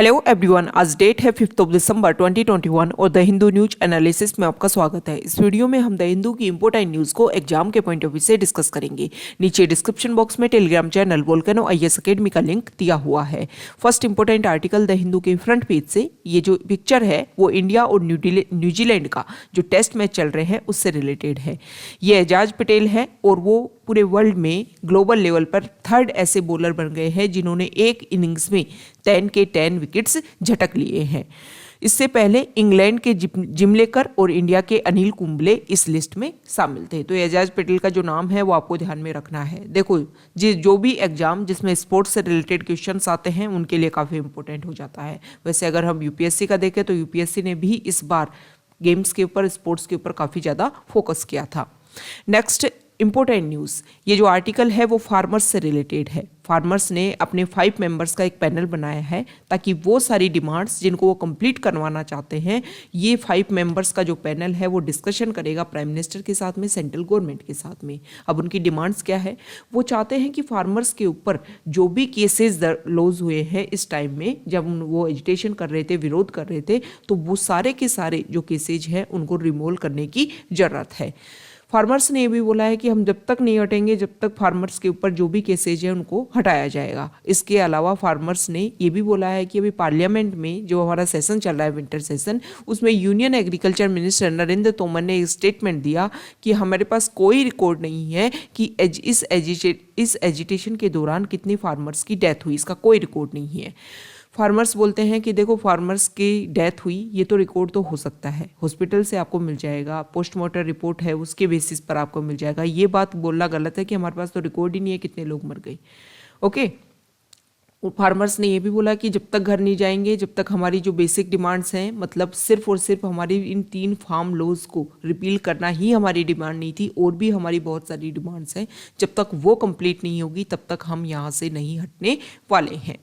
Hello everyone, आज date है 5 दिसंबर 2021 और द हिंदू न्यूज एनालिसिस में आपका स्वागत है। इस वीडियो में हम द हिंदू की इंपोर्टेंट न्यूज को एग्जाम के पॉइंट ऑफ व्यू से डिस्कस करेंगे। नीचे डिस्क्रिप्शन बॉक्स में Telegram channel volcano IAS academy का लिंक दिया हुआ है। First important article the Hindu के फ्रंट पेज से ये जो पिक्चर है वो इंडिया और न्यूजीलैंड का जो टेस्ट मैच चल रहे हैं उससे रिलेटेड है। ये एजाज पटेल है और वो पूरे वर्ल्ड में ग्लोबल लेवल पर थर्ड ऐसे बॉलर बन गए हैं जिन्होंने एक इनिंग्स में 10 के 10 विकेट्स झटक लिए हैं। इससे पहले इंग्लैंड के जिमलेकर और इंडिया के अनिल कुंबले इस लिस्ट में शामिल थे। तो एजाज पटेल का जो नाम है वो आपको ध्यान में रखना है। देखो जो भी एग्जाम जिसमें स्पोर्ट्स से रिलेटेड क्वेश्चंस आते हैं उनके लिए काफ़ी इंपॉर्टेंट हो जाता है। वैसे अगर हम यूपीएससी का देखें तो यूपीएससी ने भी इस बार गेम्स के ऊपर, स्पोर्ट्स के ऊपर काफ़ी ज़्यादा फोकस किया था। नेक्स्ट इंपॉर्टेंट न्यूज़, ये जो आर्टिकल है वो फार्मर्स से रिलेटेड है। फार्मर्स ने अपने 5 मेंबर्स का एक पैनल बनाया है ताकि वो सारी डिमांड्स जिनको वो कंप्लीट करवाना चाहते हैं, ये 5 मेंबर्स का जो पैनल है वो डिस्कशन करेगा प्राइम मिनिस्टर के साथ में, सेंट्रल गवर्नमेंट के साथ में। अब उनकी डिमांड्स क्या है? वो चाहते हैं कि फार्मर्स के ऊपर जो भी केसेस लॉज हुए हैं इस टाइम में, जब वो एजिटेशन कर रहे थे, विरोध कर रहे थे, तो वो सारे के सारे जो केसेज हैं उनको रिमूव करने की ज़रूरत है। फार्मर्स ने ये भी बोला है कि हम जब तक नहीं हटेंगे जब तक फार्मर्स के ऊपर जो भी केसेज है उनको हटाया जाएगा। इसके अलावा फार्मर्स ने ये भी बोला है कि अभी पार्लियामेंट में जो हमारा सेशन चल रहा है, विंटर सेशन, उसमें union agriculture minister Narendra Tomar ने एक स्टेटमेंट दिया कि हमारे पास कोई रिकॉर्ड नहीं है कि इस एजिटेशन के दौरान कितनी फार्मर्स की डेथ हुई, इसका कोई रिकॉर्ड नहीं है। फार्मर्स बोलते हैं कि देखो फार्मर्स की डेथ हुई ये तो रिकॉर्ड तो हो सकता है, हॉस्पिटल से आपको मिल जाएगा, पोस्टमार्टम रिपोर्ट है उसके बेसिस पर आपको मिल जाएगा। ये बात बोलना गलत है कि हमारे पास तो रिकॉर्ड ही नहीं है कितने लोग मर गए। ओके, फार्मर्स ने ये भी बोला कि जब तक घर नहीं जाएंगे, जब तक हमारी जो बेसिक डिमांड्स हैं, मतलब सिर्फ और सिर्फ हमारी इन 3 फार्म लॉज को रिपील करना ही हमारी डिमांड नहीं थी, और भी हमारी बहुत सारी डिमांड्स हैं, जब तक वो कंप्लीट नहीं होगी तब तक हम यहाँ से नहीं हटने वाले हैं।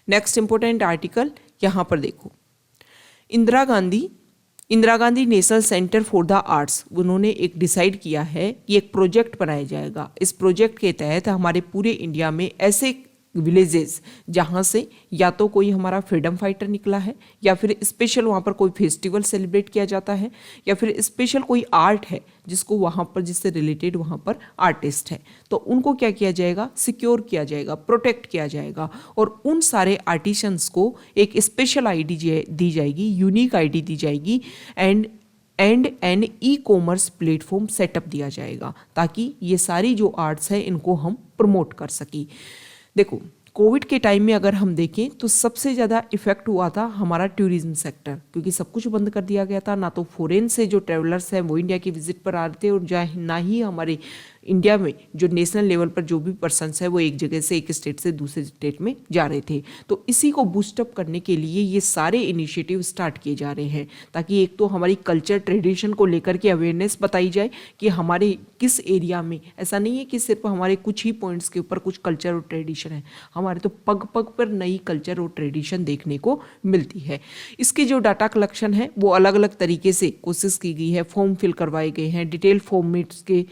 नेक्स्ट इंपॉर्टेंट आर्टिकल यहाँ पर देखो, Indira Gandhi national centre for the arts, उन्होंने एक डिसाइड किया है कि एक प्रोजेक्ट बनाया जाएगा। इस प्रोजेक्ट के तहत हमारे पूरे इंडिया में ऐसे विलेजेस जहाँ से या तो कोई हमारा फ्रीडम फाइटर निकला है, या फिर स्पेशल वहाँ पर कोई फेस्टिवल सेलिब्रेट किया जाता है, या फिर स्पेशल कोई आर्ट है जिसको वहाँ पर, जिससे रिलेटेड वहाँ पर आर्टिस्ट है, तो उनको क्या किया जाएगा? सिक्योर किया जाएगा, प्रोटेक्ट किया जाएगा, और उन सारे आर्टिशंस को एक स्पेशल आईडी दी जाएगी, यूनिक आईडी दी जाएगी, and an e commerce platform setup दिया जाएगा ताकि ये सारी जो आर्ट्स है इनको हम प्रमोट कर सकें। देखो कोविड के टाइम में अगर हम देखें तो सबसे ज़्यादा इफेक्ट हुआ था हमारा टूरिज्म सेक्टर, क्योंकि सब कुछ बंद कर दिया गया था। ना तो फॉरेन से जो ट्रैवलर्स हैं वो इंडिया की विजिट पर आ रहे थे, और ना ही हमारे इंडिया में जो नेशनल लेवल पर जो भी पर्सन्स है वो एक जगह से, एक स्टेट से दूसरे स्टेट में जा रहे थे। तो इसी को बूस्टअप करने के लिए ये सारे इनिशिएटिव स्टार्ट किए जा रहे हैं ताकि एक तो हमारी कल्चर ट्रेडिशन को लेकर के अवेयरनेस बताई जाए कि हमारे किस एरिया में, ऐसा नहीं है कि सिर्फ हमारे कुछ ही पॉइंट्स के ऊपर कुछ कल्चर और ट्रेडिशन है, हमारे तो पग पग पर नई कल्चर और ट्रेडिशन देखने को मिलती है। इसके जो डाटा कलेक्शन है वो अलग अलग तरीके से कोशिश की गई है, फॉर्म फिल करवाए गए हैं, डिटेल फॉर्मेट्स के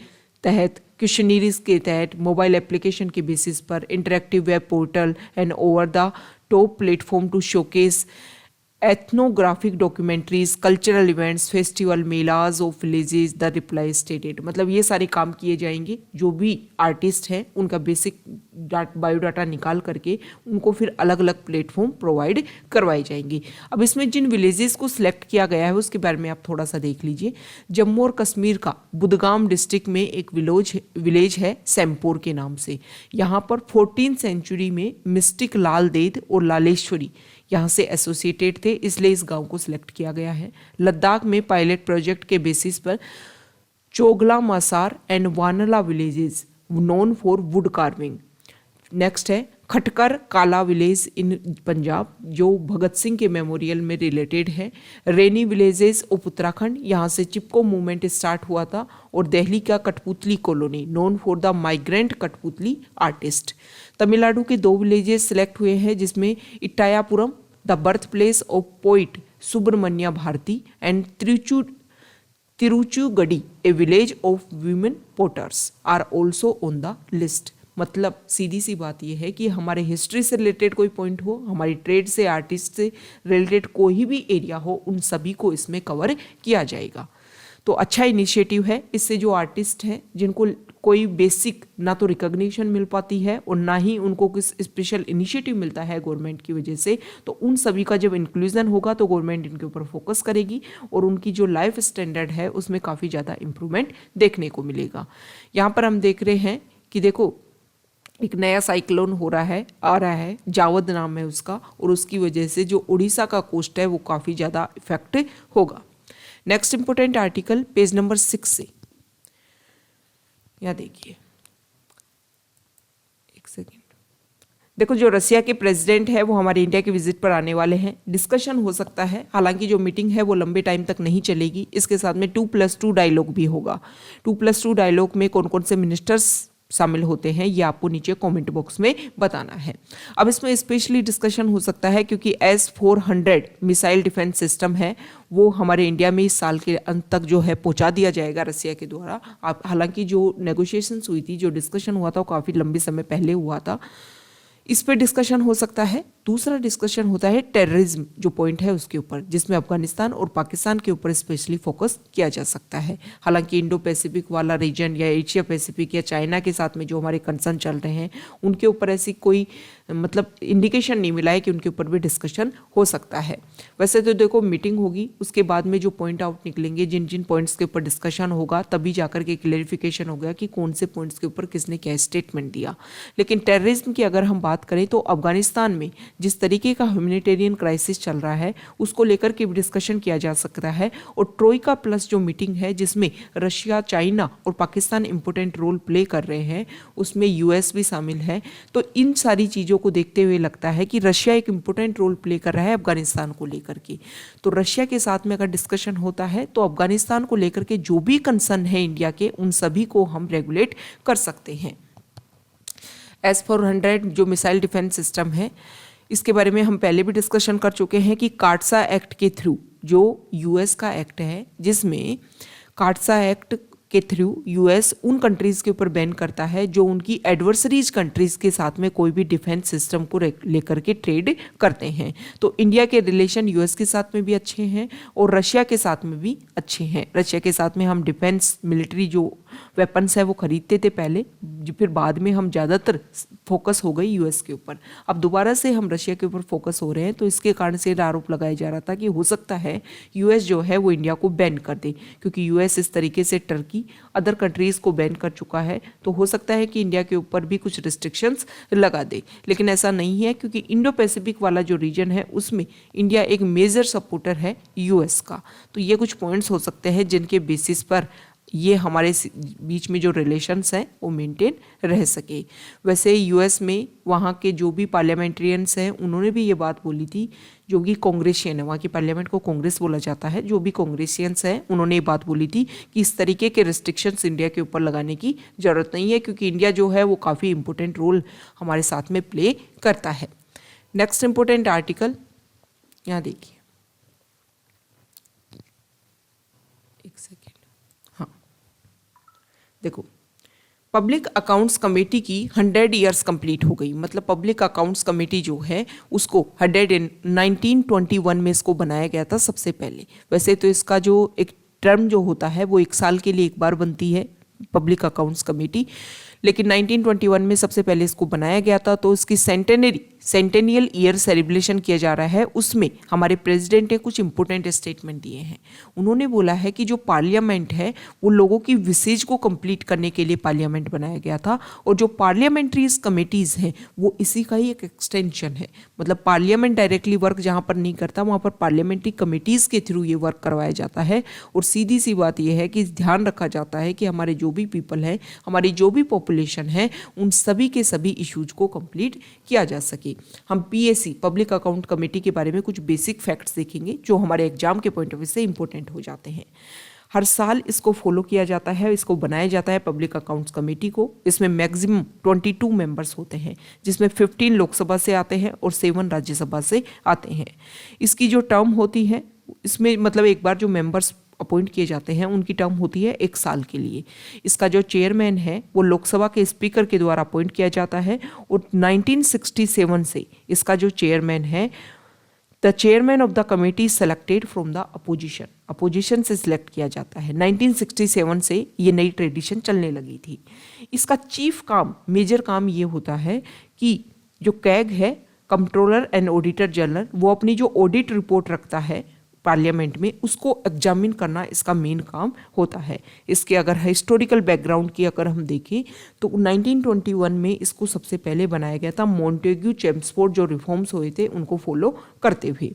तहत, क्वेश्चनरीज के तहत, मोबाइल एप्लीकेशन के बेसिस पर, interactive web portal and over the top platform to showcase ethnographic documentaries, cultural events, festival, melas of villages, the reply stated. मतलब ये सारे काम किए जाएंगे। जो भी आर्टिस्ट हैं उनका बेसिक बायोडाटा निकाल करके उनको फिर अलग अलग प्लेटफॉर्म प्रोवाइड करवाए जाएंगे। अब इसमें जिन विलेजेस को सिलेक्ट किया गया है उसके बारे में आप थोड़ा सा देख लीजिए। जम्मू और कश्मीर का बुदगाम डिस्ट्रिक्ट में एक विलेज है सैमपोर के नाम से। यहाँ पर 14th सेंचुरी में मिस्टिक लाल देद और लालेश्वरी यहाँ से एसोसिएटेड थे, इसलिए इस गांव को सिलेक्ट किया गया है। लद्दाख में पायलट प्रोजेक्ट के बेसिस पर Chogla Masar and Wanla villages known for wood carving. Next है खटकर काला विलेज इन पंजाब, जो भगत सिंह के मेमोरियल में रिलेटेड है। रेनी विलेजेस ऑफ उत्तराखंड, यहाँ से चिपको मूवमेंट स्टार्ट हुआ था। और दिल्ली का Kathputli colony, known for the migrant kathputli artist. Tamil Nadu के 2 विलेजेस सिलेक्ट हुए हैं जिसमें Ettayapuram, the birth place of poet Subramania Bharati, and Tiruchuzhi, a village of women potters, are also on the list. मतलब सीधी सी बात यह है कि हमारे हिस्ट्री से रिलेटेड कोई पॉइंट हो, हमारी ट्रेड से, आर्टिस्ट से रिलेटेड कोई भी एरिया हो, उन सभी को इसमें कवर किया जाएगा। तो अच्छा इनिशिएटिव है। इससे जो आर्टिस्ट हैं जिनको कोई बेसिक ना तो रिकॉग्निशन मिल पाती है और ना ही उनको किस स्पेशल इनिशिएटिव मिलता है गवर्नमेंट की वजह से, तो उन सभी का जब इंक्लूजन होगा तो गवर्नमेंट इनके ऊपर फोकस करेगी और उनकी जो लाइफ स्टैंडर्ड है उसमें काफ़ी ज़्यादा इम्प्रूवमेंट देखने को मिलेगा। यहाँ पर हम देख रहे हैं कि देखो एक नया साइक्लोन आ रहा है, जावद नाम है उसका, और उसकी वजह से जो उड़ीसा का कोस्ट है वो काफ़ी ज़्यादा इफेक्ट होगा। Next important article page number 6 से, यहाँ देखिए, एक सेकेंड। देखो जो रसिया के प्रेसिडेंट है वो हमारे इंडिया के विजिट पर आने वाले हैं। डिस्कशन हो सकता है, हालांकि जो मीटिंग है वो लंबे टाइम तक नहीं चलेगी। इसके साथ में 2+2 डायलॉग भी होगा। 2+2 डायलॉग में कौन कौन से मिनिस्टर्स शामिल होते हैं ये आपको नीचे कमेंट बॉक्स में बताना है। अब इसमें स्पेशली डिस्कशन हो सकता है क्योंकि S-400 मिसाइल डिफेंस सिस्टम है वो हमारे इंडिया में इस साल के अंत तक जो है पहुंचा दिया जाएगा रसिया के द्वारा। हालांकि जो नेगोशिएशंस हुई थी, जो डिस्कशन हुआ था वो काफ़ी लंबे समय पहले हुआ था, इस पर डिस्कशन हो सकता है। दूसरा डिस्कशन होता है टेररिज्म जो पॉइंट है उसके ऊपर, जिसमें अफगानिस्तान और पाकिस्तान के ऊपर स्पेशली फोकस किया जा सकता है। हालांकि इंडो पैसिफिक वाला रीजन या एशिया पैसिफिक या चाइना के साथ में जो हमारे कंसर्न चल रहे हैं उनके ऊपर ऐसी कोई मतलब इंडिकेशन नहीं मिला है कि उनके ऊपर भी डिस्कशन हो सकता है। वैसे तो देखो मीटिंग होगी, उसके बाद में जो पॉइंट आउट निकलेंगे, जिन जिन पॉइंट्स के ऊपर डिस्कशन होगा, तभी जाकर के क्लेरिफिकेशन होगा कि कौन से पॉइंट्स के ऊपर किसने क्या स्टेटमेंट दिया। लेकिन टेररिज्म की अगर हम बात करें तो अफगानिस्तान में जिस तरीके का ह्यूमैनिटेरियन क्राइसिस चल रहा है उसको लेकर के भी डिस्कशन किया जा सकता है। और ट्रोइका प्लस जो मीटिंग है जिसमें रशिया, चाइना और पाकिस्तान इंपोर्टेंट रोल प्ले कर रहे हैं, उसमें यूएस भी शामिल है। तो इन सारी चीज़ों को देखते हुए लगता है कि रशिया एक इंपोर्टेंट रोल प्ले कर रहा है अफगानिस्तान को लेकर के। तो रशिया के साथ में अगर डिस्कशन होता है तो अफगानिस्तान को लेकर के जो भी कंसर्न है इंडिया के, उन सभी को हम रेगुलेट कर सकते हैं। S-400 जो मिसाइल डिफेंस सिस्टम है, इसके बारे में हम पहले भी डिस्कशन कर चुके हैं कि कार्डसा एक्ट के थ्रू, जो यूएस का एक्ट है, जिसमें कार्डसा एक्ट के थ्रू यूएस उन कंट्रीज़ के ऊपर बैन करता है जो उनकी एडवर्सरीज कंट्रीज़ के साथ में कोई भी डिफेंस सिस्टम को लेकर के ट्रेड करते हैं। तो इंडिया के रिलेशन यूएस के साथ में भी अच्छे हैं और रशिया के साथ में भी अच्छे हैं। रशिया के साथ में हम डिफेंस मिलिट्री जो वेपन्स है वो खरीदते थे पहले, फिर बाद में हम ज़्यादातर फोकस हो गई यूएस के ऊपर। अब दोबारा से हम रशिया के ऊपर फोकस हो रहे हैं, तो इसके कारण से आरोप लगाया जा रहा था कि हो सकता है यूएस जो है वो इंडिया को बैन कर दे, क्योंकि यूएस इस तरीके से टर्की अदर कंट्रीज़ को बैन कर चुका है, तो हो सकता है कि इंडिया के ऊपर भी कुछ रिस्ट्रिक्शंस लगा दे। लेकिन ऐसा नहीं है, क्योंकि इंडो पैसिफिक वाला जो रीजन है उसमें इंडिया एक मेजर सपोर्टर है यूएस का। तो ये कुछ पॉइंट्स हो सकते हैं जिनके बेसिस पर ये हमारे बीच में जो रिलेशंस हैं वो मेंटेन रह सके। वैसे यूएस में वहाँ के जो भी पार्लियामेंट्रियंस हैं उन्होंने भी ये बात बोली थी, जो भी कांग्रेसियन है, वहाँ की पार्लियामेंट को कांग्रेस बोला जाता है, जो भी कांग्रेसियंस हैं उन्होंने ये बात बोली थी कि इस तरीके के रिस्ट्रिक्शंस इंडिया के ऊपर लगाने की ज़रूरत नहीं है, क्योंकि इंडिया जो है वो काफ़ी इंपॉर्टेंट रोल हमारे साथ में प्ले करता है। नेक्स्ट इंपॉर्टेंट आर्टिकल यहाँ देखिए, एक सेकेंड, देखो पब्लिक अकाउंट्स कमेटी की 100 ईयर्स कंप्लीट हो गई। मतलब पब्लिक अकाउंट्स कमेटी जो है उसको 1921 में इसको बनाया गया था सबसे पहले। वैसे तो इसका जो एक टर्म जो होता है वो 1 साल के लिए एक बार बनती है पब्लिक अकाउंट्स कमेटी, लेकिन 1921 में सबसे पहले इसको बनाया गया था। तो इसकी सेंटेनियल ईयर सेलिब्रेशन किया जा रहा है, उसमें हमारे प्रेसिडेंट ने कुछ इंपॉर्टेंट स्टेटमेंट दिए हैं। उन्होंने बोला है कि जो पार्लियामेंट है वो लोगों की विशेष को कंप्लीट करने के लिए पार्लियामेंट बनाया गया था, और जो पार्लियामेंट्री कमेटीज़ हैं वो इसी का ही एक एक्सटेंशन है। मतलब पार्लियामेंट डायरेक्टली वर्क जहाँ पर नहीं करता वहाँ पर पार्लियामेंट्री कमेटीज़ के थ्रू ये वर्क करवाया जाता है। और सीधी सी बात यह है कि ध्यान रखा जाता है कि हमारे जो भी पीपल हैं, हमारी जो भी पॉपुलेशन है, उन सभी के सभी इश्यूज को कंप्लीट किया जा सके। हम पीएसी पब्लिक अकाउंट कमेटी के बारे में कुछ बेसिक फैक्ट्स देखेंगे जो हमारे एग्जाम के पॉइंट ऑफ व्यू से इंपॉर्टेंट हो जाते हैं। हर साल इसको फॉलो किया जाता है, इसको बनाया जाता है पब्लिक अकाउंट्स कमेटी को। इसमें मैक्सिमम 22 मेंबर्स होते हैं, जिसमें 15 लोकसभा से आते हैं और 7 राज्यसभा से आते हैं। इसकी जो टर्म होती है इसमें मतलब एक बार जो मेंबर्स अपॉइंट किए जाते हैं उनकी टर्म होती है 1 साल के लिए। इसका जो चेयरमैन है वो लोकसभा के स्पीकर के द्वारा अपॉइंट किया जाता है और 1967 से इसका जो चेयरमैन है, the chairman of the committee selected from the opposition, opposition से सिलेक्ट किया जाता है। 1967 से ये नई ट्रेडिशन चलने लगी थी। इसका चीफ काम, मेजर काम ये होता है कि जो कैग है, कंट्रोलर एंड ऑडिटर जनरल, वो अपनी जो ऑडिट रिपोर्ट रखता है पार्लियामेंट में, उसको एग्जामिन करना इसका मेन काम होता है। इसके अगर हिस्टोरिकल बैकग्राउंड की अगर हम देखें तो 1921 में इसको सबसे पहले बनाया गया था, मॉन्टेग्यू चेम्सफोर्ड जो रिफॉर्म्स हुए थे उनको फॉलो करते हुए।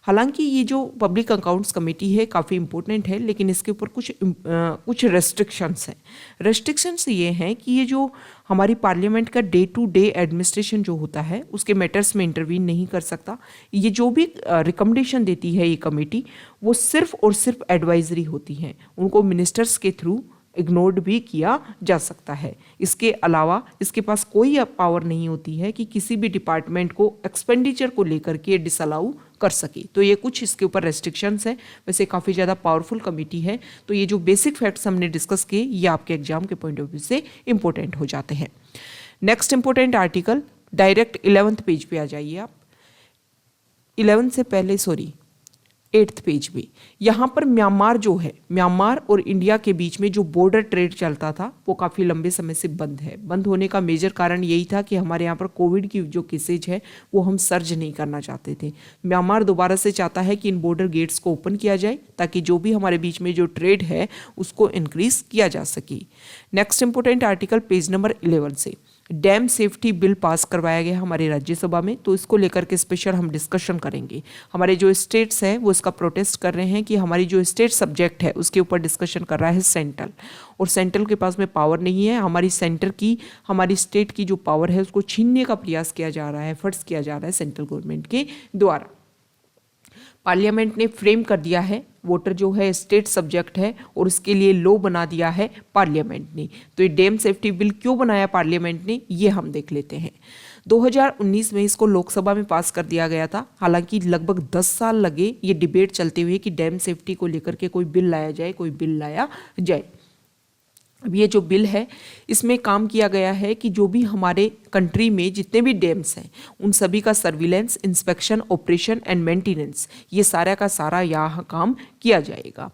हालांकि ये जो पब्लिक अकाउंट्स कमेटी है काफ़ी इंपॉर्टेंट है, लेकिन इसके ऊपर कुछ रेस्ट्रिक्शंस हैं। रेस्ट्रिक्शंस ये हैं कि ये जो हमारी पार्लियामेंट का डे टू डे एडमिनिस्ट्रेशन जो होता है उसके मैटर्स में इंटरवीन नहीं कर सकता। ये जो भी रिकमेंडेशन देती है ये कमेटी, वो सिर्फ और सिर्फ एडवाइजरी होती हैं, उनको मिनिस्टर्स के थ्रू इग्नोर्ड भी किया जा सकता है। इसके अलावा इसके पास कोई पावर नहीं होती है कि किसी भी डिपार्टमेंट को एक्सपेंडिचर को लेकर के डिसअलाउ कर सके। तो ये कुछ इसके ऊपर रेस्ट्रिक्शंस है। वैसे काफ़ी ज़्यादा पावरफुल कमेटी है। तो ये जो बेसिक फैक्ट्स हमने डिस्कस किए ये आपके एग्जाम के पॉइंट ऑफ व्यू से इंपॉर्टेंट हो जाते हैं। Next important article, direct 11th page पे आ जाइए आप। 11 से पहले 8th पेज पे यहाँ पर म्यांमार जो है, म्यांमार और इंडिया के बीच में जो बॉर्डर ट्रेड चलता था वो काफ़ी लंबे समय से बंद है। बंद होने का मेजर कारण यही था कि हमारे यहाँ पर कोविड की जो केसेज है वो हम सर्ज नहीं करना चाहते थे। म्यांमार दोबारा से चाहता है कि इन बॉर्डर गेट्स को ओपन किया जाए ताकि जो भी हमारे बीच में जो ट्रेड है उसको इंक्रीज किया जा सके। Next important article page number 11 से डैम सेफ्टी बिल पास करवाया गया हमारे राज्यसभा में, तो इसको लेकर के स्पेशल हम डिस्कशन करेंगे। हमारे जो स्टेट्स हैं वो इसका प्रोटेस्ट कर रहे हैं कि हमारी जो स्टेट सब्जेक्ट है उसके ऊपर डिस्कशन कर रहा है सेंट्रल, और सेंट्रल के पास में पावर नहीं है। हमारी स्टेट की जो पावर है उसको छीनने का प्रयास किया जा रहा है, एफर्ट्स किया जा रहा है सेंट्रल गवर्नमेंट के द्वारा। पार्लियामेंट ने फ्रेम कर दिया है, वाटर जो है स्टेट सब्जेक्ट है और उसके लिए लॉ बना दिया है पार्लियामेंट ने। तो ये डैम सेफ्टी बिल क्यों बनाया पार्लियामेंट ने, ये हम देख लेते हैं। 2019 में इसको लोकसभा में पास कर दिया गया था। हालांकि लगभग 10 साल लगे ये डिबेट चलते हुए कि डैम सेफ्टी को लेकर के कोई बिल लाया जाए। अब ये जो बिल है इसमें काम किया गया है कि जो भी हमारे कंट्री में जितने भी डैम्स हैं उन सभी का surveillance, inspection, operation and maintenance, ये सारा का सारा यहाँ काम किया जाएगा।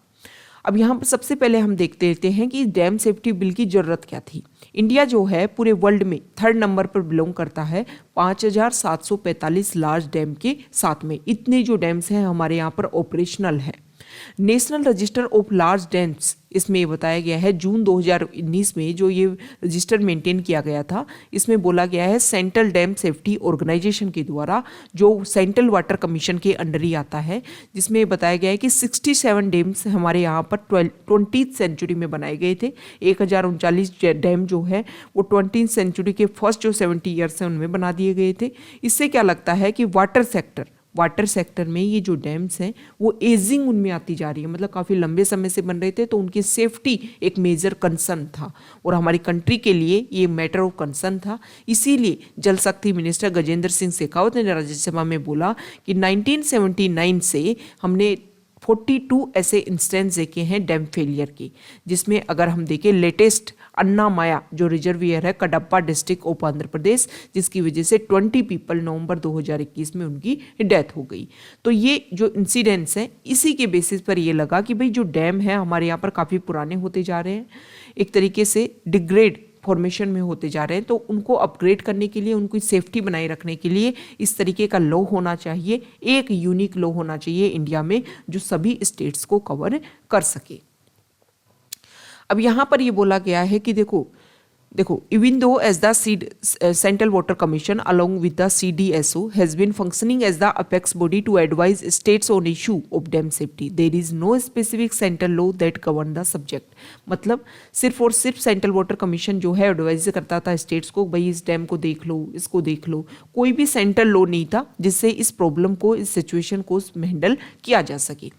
अब यहाँ पर सबसे पहले हम देखते रहते हैं कि डैम सेफ्टी बिल की ज़रूरत क्या थी। इंडिया जो है पूरे वर्ल्ड में 3rd नंबर पर बिलोंग करता है 5745 लार्ज डैम के साथ में। इतने जो डैम्स हैं हमारे यहाँ पर ऑपरेशनल हैं। National register of large dams, इसमें ये बताया गया है जून 2019 में जो ये रजिस्टर मेंटेन किया गया था, इसमें बोला गया है सेंट्रल डैम सेफ्टी ऑर्गेनाइजेशन के द्वारा, जो सेंट्रल वाटर कमीशन के अंडर ही आता है, जिसमें बताया गया है कि 67 डैम्स हमारे यहाँ पर 20th सेंचुरी में बनाए गए थे। 1039 डैम जो है वो 20th सेंचुरी के फर्स्ट जो 70 ईयर्स हैं उनमें बना दिए गए थे। इससे क्या लगता है कि वाटर सेक्टर में ये जो डैम्स हैं वो एजिंग उनमें आती जा रही है, मतलब काफ़ी लंबे समय से बन रहे थे, तो उनकी सेफ्टी एक मेजर कंसर्न था और हमारी कंट्री के लिए ये मैटर ऑफ कंसर्न था। इसीलिए जल शक्ति मिनिस्टर गजेंद्र सिंह शेखावत ने राज्यसभा में बोला कि 1979 से हमने 42 ऐसे इंस्टेंस देखे हैं डैम फेलियर की, जिसमें अगर हम देखें लेटेस्ट अन्नामाया जो रिजर्वियर है कडप्पा डिस्ट्रिक्ट ऑफ आंध्र प्रदेश, जिसकी वजह से 20 पीपल नवंबर 2021 में उनकी डेथ हो गई। तो ये जो इंसिडेंट्स हैं इसी के बेसिस पर ये लगा कि भाई जो डैम है हमारे यहाँ पर काफ़ी पुराने होते जा रहे हैं, एक तरीके से डिग्रेड फॉर्मेशन में होते जा रहे हैं, तो उनको अपग्रेड करने के लिए, उनकी सेफ्टी बनाए रखने के लिए इस तरीके का लॉ होना चाहिए, एक यूनिक लॉ होना चाहिए इंडिया में जो सभी स्टेट्स को कवर कर सके। अब यहाँ पर ये बोला गया है कि देखो even though as the Central Water Commission along with the CDSO has been functioning as the apex body to advise states on issue of dam safety, there is no specific central law that govern the subject। मतलब सिर्फ और सिर्फ central water commission जो है advise करता था states को, भाई इस डैम को देख लो, इसको देख लो। कोई भी सेंट्रल लॉ नहीं था जिससे इस प्रॉब्लम को, इस सिचुएशन को हैंडल किया जा सके।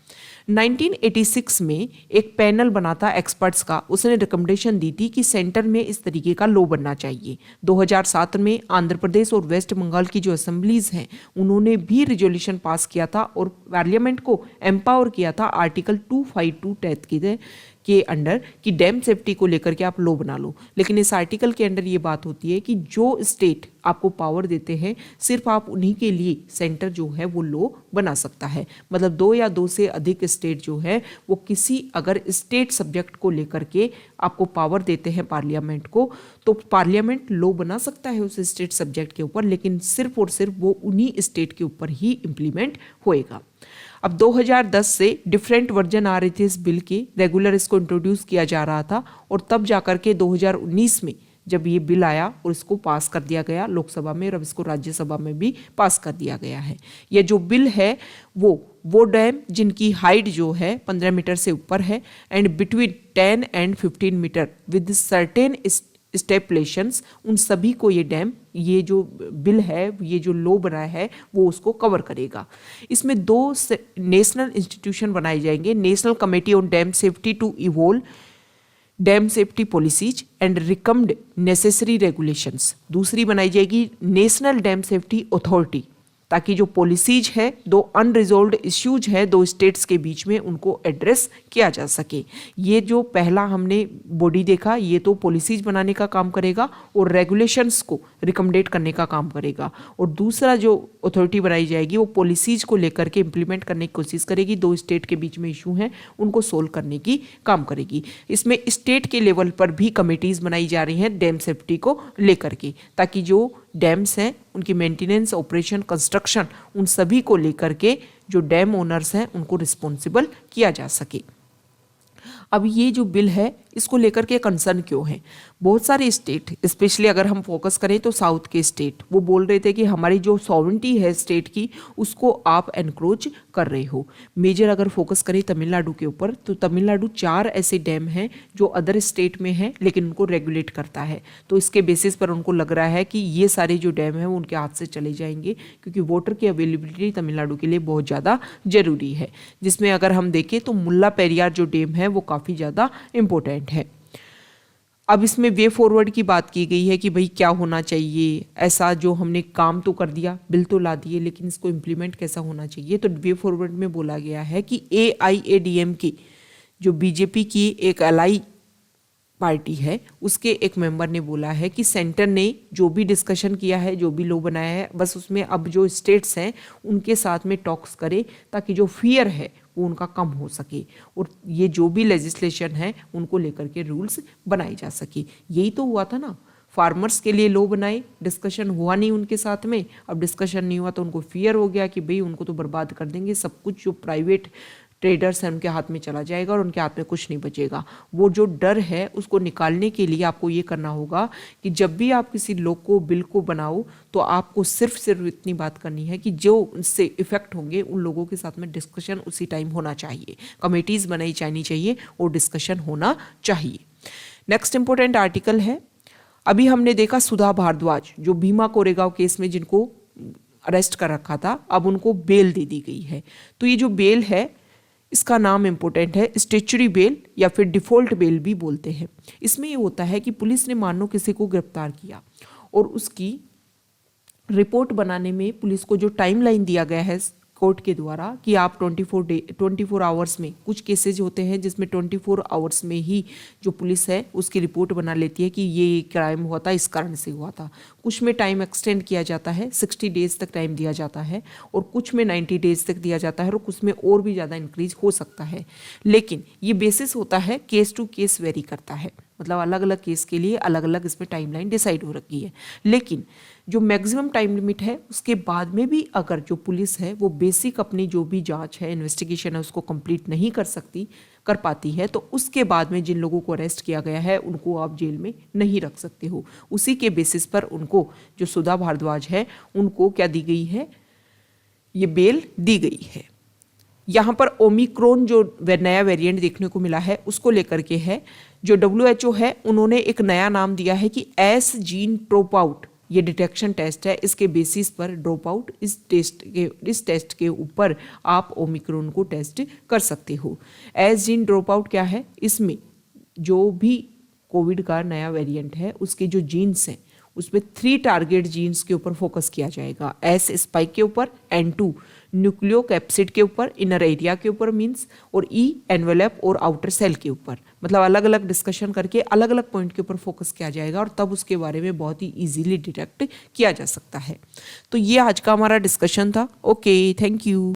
1986 में एक पैनल बना था एक्सपर्ट्स का, उसने रिकमेंडेशन दी थी कि सेंटर में इस तरीके तरीके का लॉ बनना चाहिए। 2007 में आंध्र प्रदेश और वेस्ट बंगाल की जो असेंबलीज हैं उन्होंने भी रिजोल्यूशन पास किया था और पार्लियामेंट को एम्पावर किया था आर्टिकल 252 के अंडर कि डैम सेफ्टी को लेकर के आप लॉ बना लो। लेकिन इस आर्टिकल के अंडर ये बात होती है कि जो स्टेट आपको पावर देते हैं सिर्फ आप उन्हीं के लिए सेंटर जो है वो लॉ बना सकता है। मतलब 2 या 2 से अधिक स्टेट जो है वो किसी अगर स्टेट सब्जेक्ट को लेकर के आपको पावर देते हैं पार्लियामेंट को, तो पार्लियामेंट लॉ बना सकता है उस स्टेट सब्जेक्ट के ऊपर, लेकिन सिर्फ और सिर्फ वो उन्हीं स्टेट के ऊपर ही इम्प्लीमेंट होएगा। अब 2010 से डिफरेंट वर्जन आ रहे थे इस बिल के, रेगुलर इसको इंट्रोड्यूस किया जा रहा था और तब जाकर के 2019 में जब ये बिल आया और इसको पास कर दिया गया लोकसभा में और अब इसको राज्यसभा में भी पास कर दिया गया है। यह जो बिल है वो डैम जिनकी हाइट जो है 15 मीटर से ऊपर है and between 10 and 15 metre with certain stipulations, उन सभी को ये डैम, ये जो बिल है, ये जो लॉ बना है वो उसको कवर करेगा। इसमें 2 नेशनल इंस्टीट्यूशन बनाए जाएंगे, national committee on dam safety to evolve dam safety policies and recommend necessary regulations. दूसरी बनाई जाएगी नेशनल डैम सेफ्टी अथॉरिटी, ताकि जो पॉलिसीज है, 2 अनरिजॉल्व्ड इश्यूज है 2 स्टेट्स के बीच में, उनको एड्रेस किया जा सके। ये जो पहला हमने बॉडी देखा ये तो पॉलिसीज बनाने का काम करेगा और रेगुलेशंस को रिकमेंडेट करने का काम करेगा, और दूसरा जो अथॉरिटी बनाई जाएगी वो पॉलिसीज को लेकर के इम्प्लीमेंट करने की कोशिश करेगी, 2 स्टेट के बीच में इशू हैं उनको सोल्व करने की काम करेगी। इसमें स्टेट के लेवल पर भी कमेटीज बनाई जा रही हैं डैम सेफ्टी को लेकर के, ताकि जो डैम्स हैं उनकी मेंटेनेंस, ऑपरेशन, कंस्ट्रक्शन, उन सभी को लेकर के जो डैम ओनर्स हैं उनको रिस्पॉन्सिबल किया जा सके। अब ये जो बिल है इसको लेकर के कंसर्न क्यों है? बहुत सारे स्टेट, स्पेशली अगर हम फोकस करें तो साउथ के स्टेट, वो बोल रहे थे कि हमारी जो सॉवरेंटी है स्टेट की उसको आप एनक्रोच कर रहे हो। मेजर अगर फोकस करें तमिलनाडु के ऊपर तो तमिलनाडु 4 ऐसे डैम हैं जो अदर स्टेट में हैं लेकिन उनको रेगुलेट करता है, तो इसके बेसिस पर उनको लग रहा है कि ये सारे जो डैम हैं वो उनके हाथ से चले जाएंगे, क्योंकि वाटर की अवेलेबिलिटी तमिलनाडु के लिए बहुत ज़्यादा जरूरी है। जिसमें अगर हम देखें तो मुल्ला पेरियार जो डैम है वो काफ़ी ज़्यादा इम्पोर्टेंट है। अब इसमें वे फॉरवर्ड की बात की गई है कि भाई क्या होना चाहिए, ऐसा जो हमने काम तो कर दिया, बिल तो ला दिए, लेकिन इसको इम्प्लीमेंट कैसा होना चाहिए। तो वे फॉरवर्ड में बोला गया है कि AIADMK जो बीजेपी की एक अलाई पार्टी है उसके एक मेंबर ने बोला है कि सेंटर ने जो भी डिस्कशन किया है, जो भी लॉ बनाया है, बस उसमें अब जो स्टेट्स हैं उनके साथ में टॉक्स करे ताकि जो फियर है वो उनका कम हो सके और ये जो भी लेजिस्लेशन है उनको लेकर के रूल्स बनाए जा सके। यही तो हुआ था ना, फार्मर्स के लिए लॉ बनाए, डिस्कशन हुआ नहीं उनके साथ में। अब डिस्कशन नहीं हुआ तो उनको फियर हो गया कि भाई उनको तो बर्बाद कर देंगे, सब कुछ जो प्राइवेट ट्रेडर्स हैं उनके हाथ में चला जाएगा और उनके हाथ में कुछ नहीं बचेगा। वो जो डर है उसको निकालने के लिए आपको ये करना होगा कि जब भी आप किसी लॉ को, बिल को बनाओ तो आपको सिर्फ इतनी बात करनी है कि जो उससे इफेक्ट होंगे उन लोगों के साथ में डिस्कशन उसी टाइम होना चाहिए, कमेटीज बनाई जानी चाहिए और डिस्कशन होना चाहिए। नेक्स्ट इंपॉर्टेंट आर्टिकल है, अभी हमने देखा सुधा भारद्वाज जो भीमा कोरेगांव केस में जिनको अरेस्ट कर रखा था, अब उनको बेल दे दी गई है। तो ये जो बेल है इसका नाम इंपॉर्टेंट है, स्टेचुरी बेल या फिर डिफॉल्ट बेल भी बोलते हैं। इसमें ये होता है कि पुलिस ने मानो किसी को गिरफ्तार किया और उसकी रिपोर्ट बनाने में पुलिस को जो टाइमलाइन दिया गया है कोर्ट के द्वारा कि आप 24 आवर्स में, कुछ केसेज होते हैं जिसमें 24 आवर्स में ही जो पुलिस है उसकी रिपोर्ट बना लेती है कि ये क्राइम हुआ था, इस कारण से हुआ था। कुछ में टाइम एक्सटेंड किया जाता है, 60 डेज तक टाइम दिया जाता है और कुछ में 90 डेज तक दिया जाता है और कुछ में और भी ज़्यादा इंक्रीज हो सकता है। लेकिन ये बेसिस होता है, केस टू केस वेरी करता है, मतलब अलग अलग केस के लिए अलग अलग इसमें टाइमलाइन डिसाइड हो रखी है। लेकिन जो मैक्सिमम टाइम लिमिट है उसके बाद में भी अगर जो पुलिस है वो बेसिक अपनी जो भी जांच है, इन्वेस्टिगेशन है, उसको कंप्लीट नहीं कर पाती है तो उसके बाद में जिन लोगों को अरेस्ट किया गया है उनको आप जेल में नहीं रख सकते हो। उसी के बेसिस पर उनको, जो सुधा भारद्वाज है, उनको क्या दी गई है, ये बेल दी गई है। यहाँ पर ओमिक्रॉन जो नया वेरिएंट देखने को मिला है उसको लेकर के है, जो WHO है उन्होंने एक नया नाम दिया है कि एस जीन ड्रॉप आउट, ये डिटेक्शन टेस्ट है, इसके बेसिस पर ड्रॉप आउट, इस टेस्ट के ऊपर आप ओमिक्रॉन को टेस्ट कर सकते हो। एस जीन ड्रॉप आउट क्या है, इसमें जो भी कोविड का नया वेरिएंट है उसके जो जीन्स हैं उसमें 3 टारगेट जीन्स के ऊपर फोकस किया जाएगा। एस स्पाइक के ऊपर, N2 न्यूक्लियोकैप्सिड के ऊपर, इनर एरिया के ऊपर मीन्स, और ई एनवेलप और आउटर सेल के ऊपर। मतलब अलग अलग डिस्कशन करके अलग अलग पॉइंट के ऊपर फोकस किया जाएगा और तब उसके बारे में बहुत ही इजीली डिटेक्ट किया जा सकता है। तो ये आज का हमारा डिस्कशन था। Okay, thank you.